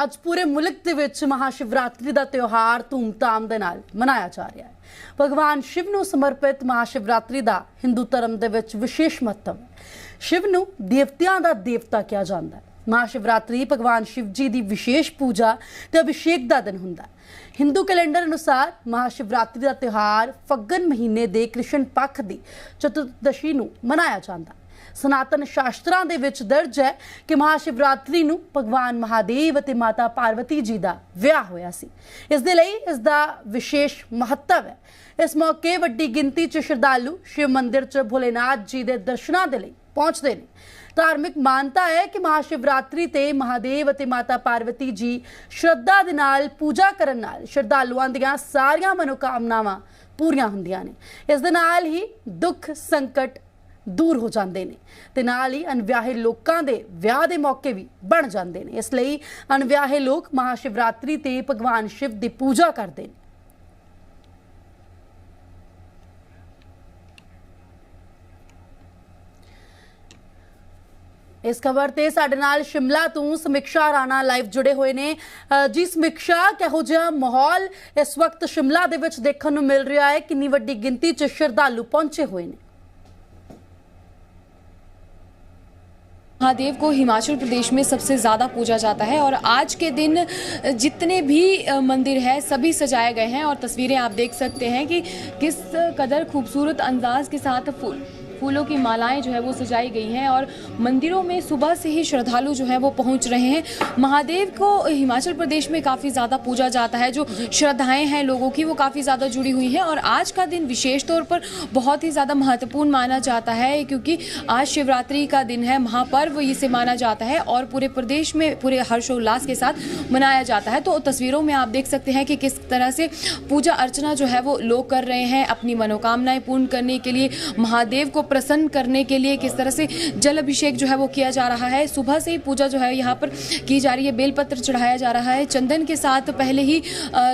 ਅੱਜ पूरे मुल्क ਦੇ ਵਿੱਚ महाशिवरात्रि ਦਾ ਤਿਉਹਾਰ ਧੂਮਧਾਮ ਦੇ ਨਾਲ ਮਨਾਇਆ ਜਾ ਰਿਹਾ ਹੈ। ਭਗਵਾਨ शिव ਨੂੰ ਸਮਰਪਿਤ महाशिवरात्रि ਦਾ ਹਿੰਦੂ ਧਰਮ ਦੇ ਵਿੱਚ ਵਿਸ਼ੇਸ਼ ਮਹੱਤਵ ਹੈ। शिव ਨੂੰ ਦੇਵਤਿਆਂ ਦਾ ਦੇਵਤਾ ਕਿਹਾ ਜਾਂਦਾ ਹੈ। महाशिवरात्रि भगवान शिव जी की विशेष पूजा ते अभिषेक का दिन हुंदा है। हिंदू कैलेंडर अनुसार महाशिवरात्रि का त्यौहार फग्गन महीने के कृष्ण पक्ष की चतुर्दशी नूं मनाया जाता है। सनातन शास्त्रां दे विच दर्ज है कि महाशिवरात्रि नूं भगवान महादेव ते माता पार्वती जी का विआह होया सी। इस दे लई इसदा विशेष महत्व है। इस मौके वड्डी गिनती च श्रद्धालु शिव मंदिर च भोलेनाथ जी के दर्शनां दे लई पहुंचते हैं। धार्मिक मानता है कि महाशिवरात्रि ते महादेव ते माता पार्वती जी श्रद्धा दे नाल पूजा करन नाल श्रद्धालुआं दीआं सारियां मनोकामनावां पूरीआं हुंदियां ने। इस दे नाल ही दुख संकट दूर हो जाते हैं ते नाल ही अनव्याहे लोगों के विआह के मौके भी बन जाते हैं। इसलिए अनव्याहे लोग महाशिवरात्रि ते भगवान शिव की पूजा करते हैं। इस खबर ते साडे नाल शिमला तो समीक्षा राणा लाइव जुड़े हुए ने। जी समीक्षा, किहो जिहा माहौल इस वक्त शिमला दे विच देखण नूं मिल रहा है? कितनी वड्डी गिनती च श्रद्धालु पहुंचे हुए ने? महादेव को हिमाचल प्रदेश में सबसे ज़्यादा पूजा जाता है और आज के दिन जितने भी मंदिर हैं सभी सजाए गए हैं और तस्वीरें आप देख सकते हैं कि किस कदर खूबसूरत अंदाज के साथ फूलों की मालाएं जो है वो सजाई गई हैं और मंदिरों में सुबह से ही श्रद्धालु जो है वो पहुंच रहे हैं। महादेव को हिमाचल प्रदेश में काफ़ी ज़्यादा पूजा जाता है। जो श्रद्धाएं हैं लोगों की वो काफ़ी ज़्यादा जुड़ी हुई हैं और आज का दिन विशेष तौर पर बहुत ही ज़्यादा महत्वपूर्ण माना जाता है क्योंकि आज शिवरात्रि का दिन है, महापर्व इसे माना जाता है और पूरे प्रदेश में पूरे हर्षोल्लास के साथ मनाया जाता है। तो तस्वीरों में आप देख सकते हैं कि किस तरह से पूजा अर्चना जो है वो लोग कर रहे हैं अपनी मनोकामनाएं पूर्ण करने के लिए, महादेव को प्रसन्न करने के लिए किस तरह से जल अभिषेक जो है वो किया जा रहा है। सुबह से ही पूजा जो है यहाँ पर की जा रही है, बेलपत्र चढ़ाया जा रहा है, चंदन के साथ पहले ही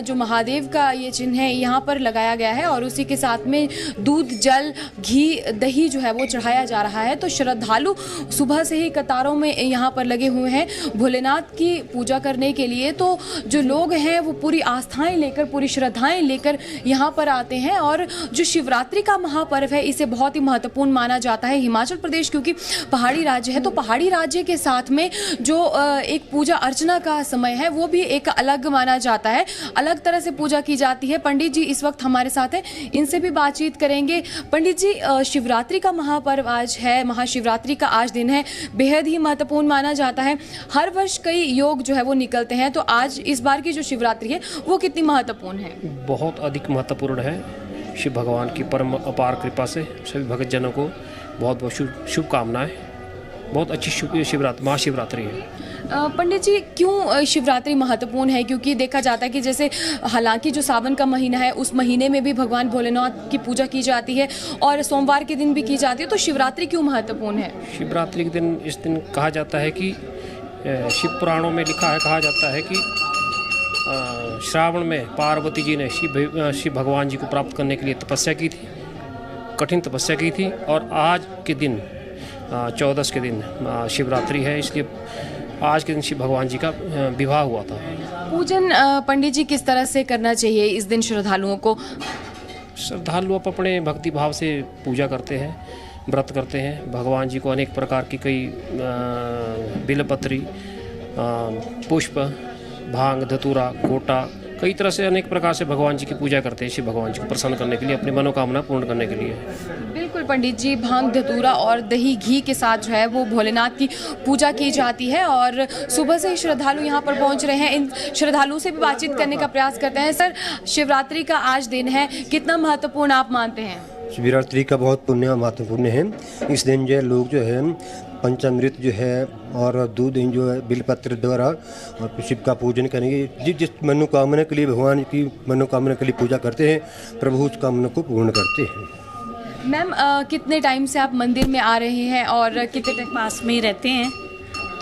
जो महादेव का ये चिन्ह है यहाँ पर लगाया गया है और उसी के साथ में दूध, जल, घी, दही जो है वो चढ़ाया जा रहा है। तो श्रद्धालु सुबह से ही कतारों में यहाँ पर लगे हुए हैं भोलेनाथ की पूजा करने के लिए। तो जो लोग हैं वो पूरी आस्थाएं लेकर, पूरी श्रद्धाएं लेकर यहाँ पर आते हैं और जो शिवरात्रि का महापर्व है इसे बहुत ही महत्वपूर्ण माना जाता है। हिमाचल प्रदेश क्योंकि पहाड़ी राज्य है तो पहाड़ी राज्य के साथ में जो एक पूजा अर्चना का समय है वो भी एक अलग माना जाता है, अलग तरह से पूजा की जाती है। पंडित जी इस वक्त हमारे साथ हैं, इनसे भी बातचीत करेंगे। पंडित जी, शिवरात्रि का महापर्व आज है, महाशिवरात्रि का आज दिन है, बेहद ही महत्वपूर्ण माना जाता है। हर वर्ष कई योग जो है वो निकलते हैं, तो आज इस बार की जो शिवरात्रि है वो कितनी महत्वपूर्ण है? बहुत अधिक महत्वपूर्ण है। शिव भगवान की परम अपार कृपा से सभी भक्तजनों को बहुत बहुत शुभकामनाएं। बहुत अच्छी शिवरात्रि, महाशिवरात्रि है। पंडित जी, क्यों शिवरात्रि महत्वपूर्ण है? क्योंकि देखा जाता है कि जैसे हालांकि जो सावन का महीना है उस महीने में भी भगवान भोलेनाथ की पूजा की जाती है और सोमवार के दिन भी की जाती है, तो शिवरात्रि क्यों महत्वपूर्ण है? शिवरात्रि के दिन इस दिन कहा जाता है कि शिव पुराणों में लिखा है, कहा जाता है कि श्रावण में पार्वती जी ने शिव भगवान जी को प्राप्त करने के लिए तपस्या की थी, कठिन तपस्या की थी और आज के दिन 14 के दिन शिवरात्रि है, इसलिए आज के दिन शिव भगवान जी का विवाह हुआ था। पूजन पंडित जी किस तरह से करना चाहिए इस दिन श्रद्धालुओं को? श्रद्धालु अपने भक्ति भाव से पूजा करते हैं, व्रत करते हैं। भगवान जी को अनेक प्रकार की कई बिलपत्री, पुष्प, भांग, धतूरा, गोटा, कई तरह से अनेक प्रकार से भगवान जी की पूजा करते हैं शिव भगवान जी को प्रसन्न करने के लिए, अपनी मनोकामना पूर्ण करने के लिए। बिल्कुल पंडित जी, भांग, धतूरा और दही, घी के साथ जो है वो भोलेनाथ की पूजा की जाती है और सुबह से ही श्रद्धालु यहाँ पर पहुँच रहे हैं। इन श्रद्धालुओं से भी बातचीत करने का प्रयास करते हैं। सर, शिवरात्रि का आज दिन है, कितना महत्वपूर्ण आप मानते हैं? शिवरात्रि का बहुत पुण्य महत्वपूर्ण है। इस दिन जो लोग जो है पंचामृत जो है और दूध जो है बिलपत्र द्वारा और शिव का पूजन करेंगे। जिस मनोकामना के लिए भगवान की मनोकामना के लिए पूजा करते हैं, प्रभु उस कामना को पूर्ण करते हैं। मैम, कितने टाइम से आप मंदिर में आ रहे हैं और कितने टाइम पास में ही रहते हैं?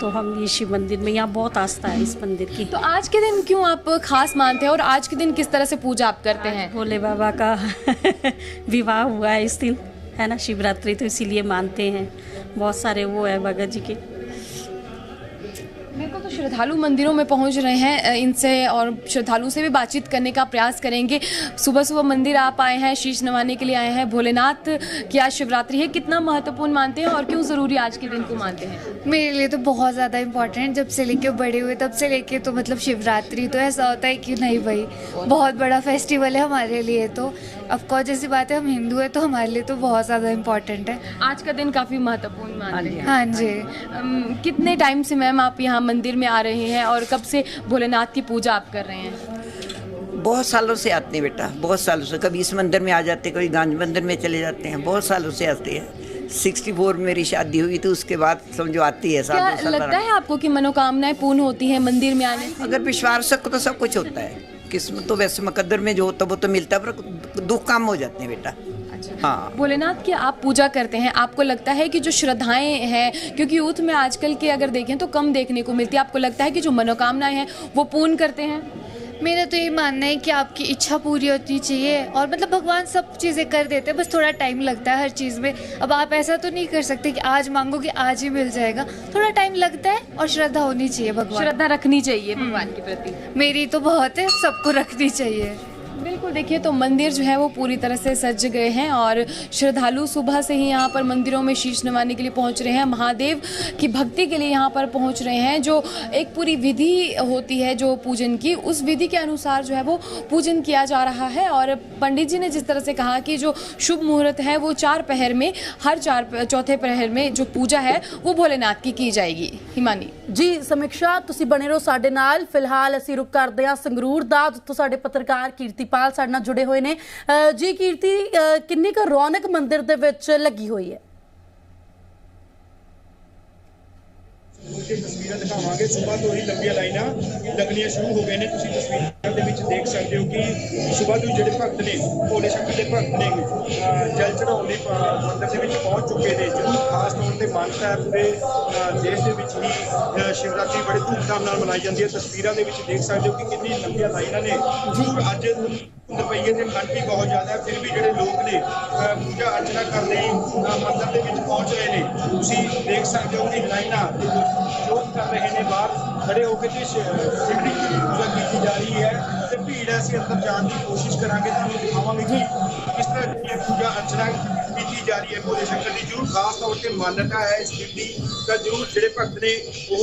तो हम ये शिव मंदिर में, यहाँ बहुत आस्था है इस मंदिर की। तो आज के दिन क्यों आप खास मानते हैं और आज के दिन किस तरह से पूजा आप करते हैं? भोले बाबा का विवाह हुआ है इस दिन, है ना, शिवरात्रि, तो इसीलिए मानते हैं। बहुत सारे वो है भगत जी के। मेरे को तो श्रद्धालु मंदिरों में पहुंच रहे हैं, इनसे और श्रद्धालु से भी बातचीत करने का प्रयास करेंगे। सुबह सुबह मंदिर आप आए हैं, शीश नवाने के लिए आए हैं। भोलेनाथ की आज शिवरात्रि है, कितना महत्वपूर्ण मानते हैं और क्यों ज़रूरी आज के दिन को मानते हैं? मेरे लिए तो बहुत ज़्यादा इम्पोर्टेंट, जब से लेके बड़े हुए तब से लेके तो मतलब शिवरात्रि तो ऐसा होता है कि नहीं भाई, बहुत बड़ा फेस्टिवल है हमारे लिए। तो ऑफकोर्स जैसी बात है, हम हिंदू है तो हमारे लिए तो बहुत ज़्यादा इम्पोर्टेंट है। आज का दिन काफ़ी महत्वपूर्ण मानते हैं। हाँ जी। कितने टाइम से मैम आप यहाँ मंदिर में आ रहे हैं और कब से भोलेनाथ की पूजा आप कर रहे हैं? बहुत सालों से आते हैं बेटा, बहुत सालों से। कभी इस मंदिर में आ जाते हैं, कभी गांधी मंदिर में चले जाते हैं, बहुत सालों से आते हैं। 64 में मेरी शादी हुई तो उसके बाद समझो आती है। क्या लगता है आपको कि मनोकामनाएं पूर्ण होती हैं मंदिर में आने से? अगर विश्वास रखो तो सब कुछ होता है। किस्मत तो वैसे मुकद्दर में जो होता है वो तो मिलता है, पर दुख काम हो जाते हैं बेटा। हाँ, भोलेनाथ की आप पूजा करते हैं, आपको लगता है कि जो श्रद्धाएं हैं, क्योंकि यूथ में आजकल के अगर देखें तो कम देखने को मिलती है, आपको लगता है कि जो मनोकामनाएं हैं वो पूर्ण करते हैं? मेरा तो ये मानना है कि आपकी इच्छा पूरी होनी चाहिए, और मतलब भगवान सब चीज़ें कर देते हैं, बस थोड़ा टाइम लगता है हर चीज़ में। अब आप ऐसा तो नहीं कर सकते कि आज मांगो कि आज ही मिल जाएगा, थोड़ा टाइम लगता है और श्रद्धा होनी चाहिए। भगवान, श्रद्धा रखनी चाहिए भगवान के प्रति। मेरी तो बहुत है, सबको रखनी चाहिए। बिल्कुल, देखिए तो मंदिर जो है वो पूरी तरह से सज गए हैं और श्रद्धालु सुबह से ही यहाँ पर मंदिरों में शीश नवाने के लिए पहुँच रहे हैं, महादेव की भक्ति के लिए यहाँ पर पहुँच रहे हैं। जो एक पूरी विधि होती है जो पूजन की, उस विधि के अनुसार जो है वो पूजन किया जा रहा है। और पंडित जी ने जिस तरह से कहा कि जो शुभ मुहूर्त है वो 4 पहर में, हर चौथे पहर में जो पूजा है वो भोलेनाथ की जाएगी। हिमानी जी, समीक्षा ਤੁਸੀਂ बने रहो साडे नाल। फिलहाल ਅਸੀਂ रुक करते हैं संगरूर ਦਾ, ਜਿੱਥੋਂ ਸਾਡੇ ਪੱਤਰਕਾਰ ਕੀਰਤੀਪਾਲ ਸਾਡੇ ਨਾਲ जुड़े हुए ਨੇ। जी कीर्ति, किन्नी क रौनक मंदिर ਦੇ ਵਿੱਚ ਲੱਗੀ ਹੋਈ ਹੈ? उनकी तस्वीरें दिखावांगे। सुबह तो ही लंबियां लाइनां लगनियां शुरू हो गए ने। तुसीं तस्वीरां दे विच देख सकते हो कि सुबह तो ਜਿਹੜੇ भगत ने, भोले शंकर के भगत ने जल चढ़ाउण लई मंदिर दे विच पहुंच चुके ने। जरूर खास तौर ते मानता है पूरे देश दे विच ही शिवरात्रि बड़े धूमधाम नाल मनाई जाती है। तस्वीरां दे विच देख सकते हो कि कितनी लंबियां लाइनां ने। जरूर अज रवैये ते ठंड भी बहुत ज़्यादा है, फिर भी ਜਿਹੜੇ लोग ने पूजा अर्चना करने मंदिर ਦੇ ਵਿੱਚ पहुंच रहे ने। ਤੁਸੀਂ देख सकते हो कि लाइनां जो कर रहे ने बाहर खड़े होकर के शिवलिंग की पूजा की जा रही है। तो भीड़ है, ਅਸੀਂ अंदर जाने की कोशिश करांगे, ਤੁਹਾਨੂੰ दिखावांगे कि किस तरह की पूजा अर्चना की जा रही है भोले शंकर की। जरूर खास तौर पर मान्यता है इस दिन की, तो जरूर ਜਿਹੜੇ भगत ने वो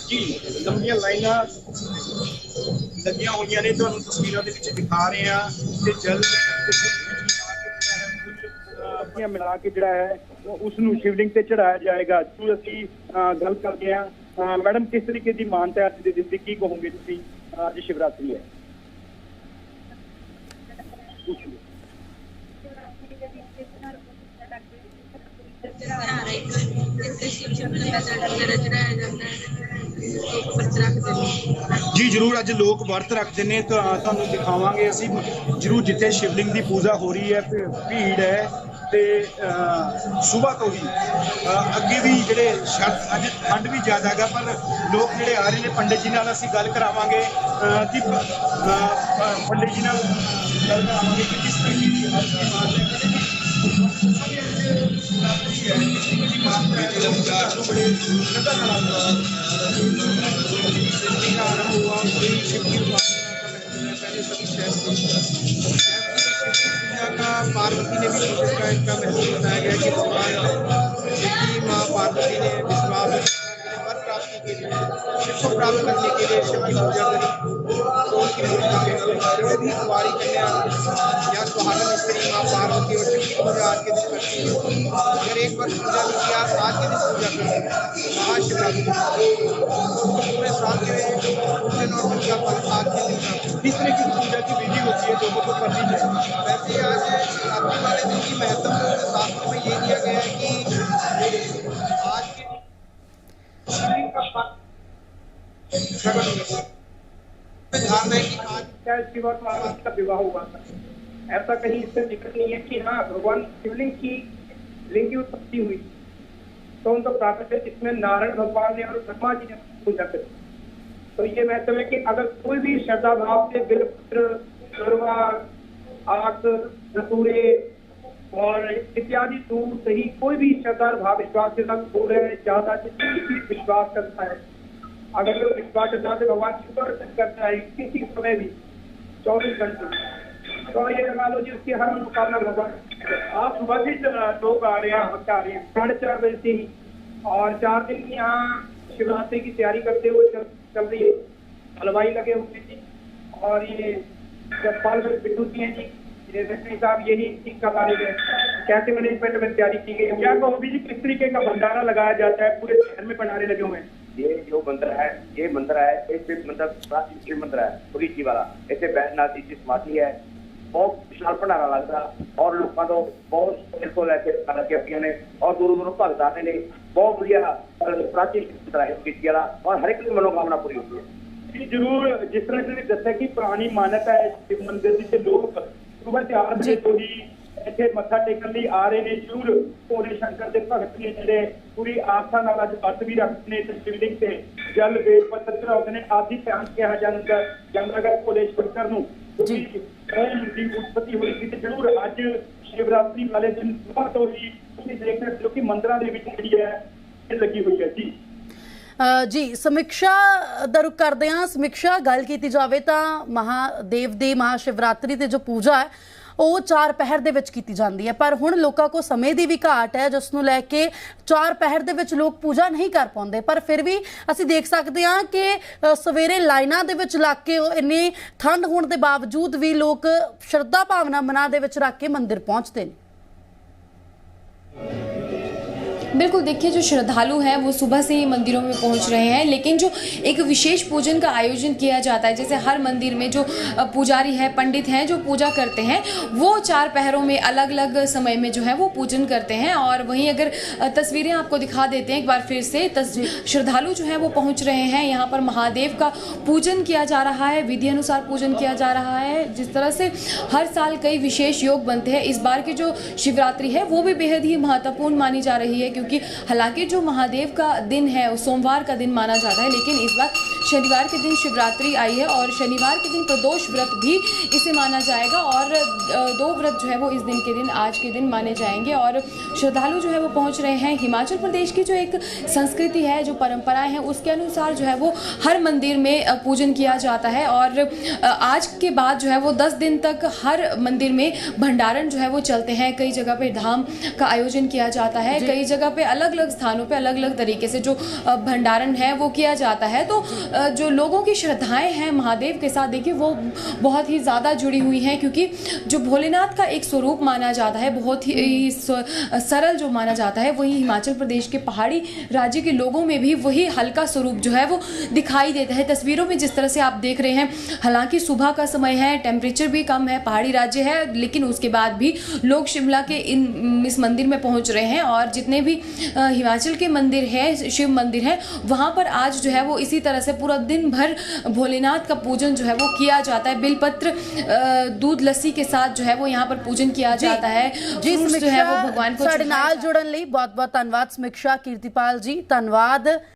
जी लंबियां लाइनां लगियां हुई ने, तो तस्वीरों के विच दिखा रहे हैं कि जल मिला के जिहड़ा है उसनूं शिवलिंग ते चढ़ाया जाएगा। जो असीं गल करते हैं, मैडम किस तरीके की मानता है अज दे दिन दी, की कहोगे तुसीं? अज शिवरात्रि है, जी जरूर अज लोग वर्त रखते हैं। तो तुहानूं दिखावांगे असीं जरूर जिथे शिवलिंग की पूजा हो रही है, भीड़ है। तो सुबह तो ही अगे भी जिहड़े शर्त अज ठंड भी ज़्यादा है, पर लोग जिहड़े आ रहे हैं पंडित जी नाल असीं गल करावांगे कि पंडित जी नाल गल करावांगे कि किस तरीके की अज की पार्वती ने भी इसका महत्व बताया गया कि माँ पार्वती ने विश्वास वर प्राप्ति के लिए, शिव को प्राप्त करने के लिए शिव की पूजा करी। तो उनकी जो भी कुंवारी कन्या या सुहागन स्त्री माँ पार्वती और शिव की पूजा आज के दिन करती है। अगर एक बार पूजा नहीं किया, आज के दिन पूजा करें महाशिवरात्रि, पूरे साल के पूजन और उनका फल आज के दिन। इस तरह की पूजा की विधि होती है, लोगों को करनी चाहिए। वैसे आज शिवरात्रि वाले दिन की महत्वपूर्ण शास्त्र में ये दिया गया है कि आज के शिवलिंग का ध्यान है कि आज शिव और पार्वती का विवाह हुआ था। ऐसा कहीं इससे दिक्कत नहीं है कि हाँ भगवान शिवलिंग की लिंग की उत्पत्ति हुई तो उनका प्राप्त है, जिसमें नारायण भगवान ने और ब्रह्मा जी ने पूजा करी। तो ये महत्व है कि अगर कोई भी श्रद्धा भाव से बिलपत्र, दुर्वा, आक, धतूरे, और इत्यादि दूर से ही कोई भी श्रद्धालु भाव विश्वास के साथ थोड़े ज्यादा जितनी विश्वास करता है, अगर वो विश्वास करता है भगवान शिव पर दर्शन करता है किसी समय भी 24 घंटे, तो ये लगा लो जी उसकी हर मनोकामना भगवान। आप सुबह से लोग आ रहे हैं, आ रहे हैं 4:30 बजे से ही, और 4 दिन यहाँ शिवरात्रि की तैयारी करते हुए चल रही है। हलवाई लगे हुए जी, और ये जसपाल बिट्टू जी हैं जी, सेक्रेटरी साहब यही चीज का बारे में कैसे मैनेजमेंट में तैयारी की गई है। क्या कहोगे जी, किस तरीके का भंडारा लगाया जाता है, पूरे शहर में भंडारे लगे हुए हैं? ये जो मंदिर है, ये मंदिर है, एक शिव मंदिर, प्राचीन शिव मंदिर है पुरी वाला, इसे बैजनाथ जी की समाधि है, बहुत विशाल भंडारा लगता और लोगों को बहुत इसको लेके लगे ने और दूर दूर भगत आते ने, बहुत बढ़िया प्राचीन शिव मंदिर है पुरी वाला, और हर एक की मनोकामना पूरी होती है जी। जरूर, जिस तरह से दसा कि पुरानी मान्यता है शिव मंदिर से लोग सुबह 4 बजे तो ही ਇੱਥੇ ਮੱਥਾ ਟੇਕਣ ਲਈ ਆ ਰਹੇ ਨੇ। ਜ਼ਰੂਰ ਭੋਲੇ ਸ਼ੰਕਰ ਦੇ ਭਗਤ ਨੇ ਜਿਹੜੇ ਪੂਰੀ ਆਸਥਾ ਨਾਲ ਅੱਜ ਵਰਤ ਵੀ ਰੱਖਦੇ ਨੇ ਤੇ ਸ਼ਿਵਲਿੰਗ ਤੇ ਜਲ ਬੇਲ ਪੱਤਰ ਚੜਾਉਂਦੇ ਨੇ। ਆਦਿ ਧਿਆਨ ਕਿਹਾ ਜਾਂਦਾ ਅਗਰ ਭੋਲੇ ਸ਼ੰਕਰ ਨੂੰ ਜੀ ਦੀ ਉਤਪਤੀ ਹੋਈ ਸੀ ਤੇ ਜ਼ਰੂਰ ਅੱਜ ਸ਼ਿਵਰਾਤਰੀ ਵਾਲੇ ਦਿਨ ਸੁਬਾਹ ਤੋਂ ਹੀ ਤੁਸੀਂ ਦੇਖ ਸਕਦੇ ਹੋ ਕਿ ਮੰਦਰਾਂ ਦੇ ਵਿੱਚ ਜਿਹੜੀ ਹੈ ਇਹ ਲੱਗੀ ਹੋਈ ਹੈ ਜੀ। ਜੀ ਸਮੀਖਿਆ ਦਾ ਰੁਖ ਕਰਦੇ ਹਾਂ। ਸਮੀਖਿਆ ਗੱਲ ਕੀਤੀ ਜਾਵੇ ਤਾਂ ਮਹਾਦੇਵ ਦੀ ਮਹਾਸ਼ਿਵਰਾਤਰੀ ਤੇ ਜੋ ਪੂਜਾ ਹੈ ਉਹ 4 ਪਹਿਰ ਦੇ ਵਿੱਚ ਕੀਤੀ ਜਾਂਦੀ ਹੈ, ਪਰ ਹੁਣ ਲੋਕਾਂ ਕੋ ਸਮੇਂ ਦੀ ਵੀ ਘਾਟ ਹੈ ਜਿਸ ਨੂੰ ਲੈ ਕੇ 4 ਪਹਿਰ ਦੇ ਵਿੱਚ ਲੋਕ ਪੂਜਾ ਨਹੀਂ ਕਰ ਪਾਉਂਦੇ। ਪਰ ਫਿਰ ਵੀ ਅਸੀਂ ਦੇਖ ਸਕਦੇ ਹਾਂ ਕਿ ਸਵੇਰੇ ਲਾਈਨਾਂ ਦੇ ਵਿੱਚ ਲੱਗ ਕੇ ਇੰਨੀ ਠੰਡ ਹੋਣ ਦੇ ਬਾਵਜੂਦ ਵੀ ਲੋਕ ਸ਼ਰਧਾ ਭਾਵਨਾ ਮਨਾਂ ਦੇ ਵਿੱਚ ਰੱਖ ਕੇ ਮੰਦਿਰ ਪਹੁੰਚਦੇ ਨੇ। बिल्कुल, देखिए जो श्रद्धालु हैं वो सुबह से ही मंदिरों में पहुंच रहे हैं, लेकिन जो एक विशेष पूजन का आयोजन किया जाता है, जैसे हर मंदिर में जो पुजारी है, पंडित हैं जो पूजा करते हैं, वो 4 पहरों में अलग अलग समय में जो है वो पूजन करते हैं। और वहीं अगर तस्वीरें आपको दिखा देते हैं एक बार फिर से, श्रद्धालु जो है वो पहुँच रहे हैं। यहाँ पर महादेव का पूजन किया जा रहा है, विधि अनुसार पूजन किया जा रहा है। जिस तरह से हर साल कई विशेष योग बनते हैं, इस बार की जो शिवरात्रि है वो भी बेहद ही महत्वपूर्ण मानी जा रही है, क्योंकि हालांकि जो महादेव का दिन है वो सोमवार का दिन माना जाता है, लेकिन इस बार शनिवार के दिन शिवरात्रि आई है और शनिवार के दिन प्रदोष व्रत भी इसे माना जाएगा, और 2 व्रत जो है वो इस दिन के दिन, आज के दिन माने जाएंगे। और श्रद्धालु जो है वो पहुंच रहे हैं। हिमाचल प्रदेश की जो एक संस्कृति है, जो परंपराएं हैं, उसके अनुसार जो है वो हर मंदिर में पूजन किया जाता है, और आज के बाद जो है वो 10 दिन तक हर मंदिर में भंडारण जो है वो चलते हैं। कई जगह पे धाम का आयोजन किया जाता है, कई जगह पे अलग अलग स्थानों पे अलग अलग तरीके से जो भंडारण है वो किया जाता है। तो जो लोगों की श्रद्धाएं हैं महादेव के साथ, देखिए वो बहुत ही ज़्यादा जुड़ी हुई हैं, क्योंकि जो भोलेनाथ का एक स्वरूप माना जाता है, बहुत ही सरल जो माना जाता है, वही हिमाचल प्रदेश के पहाड़ी राज्य के लोगों में भी वही हल्का स्वरूप जो है वो दिखाई देता है। तस्वीरों में जिस तरह से आप देख रहे हैं, हालांकि सुबह का समय है, टेम्परेचर भी कम है, पहाड़ी राज्य है, लेकिन उसके बाद भी लोग शिमला के इस मंदिर में पहुंच रहे हैं। और जितने भी हिमाचल के मंदिर है, शिव मंदिर है, वहाँ पर आज जो है वो इसी तरह से पूरा दिन भर भोलेनाथ का पूजन जो है वो किया जाता है। बिलपत्र दूध लस्सी के साथ जो है वो यहाँ पर पूजन किया जाता है। जी जो है वो भगवान को ਸਾਡੇ ਨਾਲ ਜੁੜਨ ਲਈ ਬਹੁਤ ਬਹੁਤ ਧੰਨਵਾਦ ਸਮੀਖਿਆ ਕੀਰਤੀਪਾਲ ਜੀ, ਧੰਨਵਾਦ।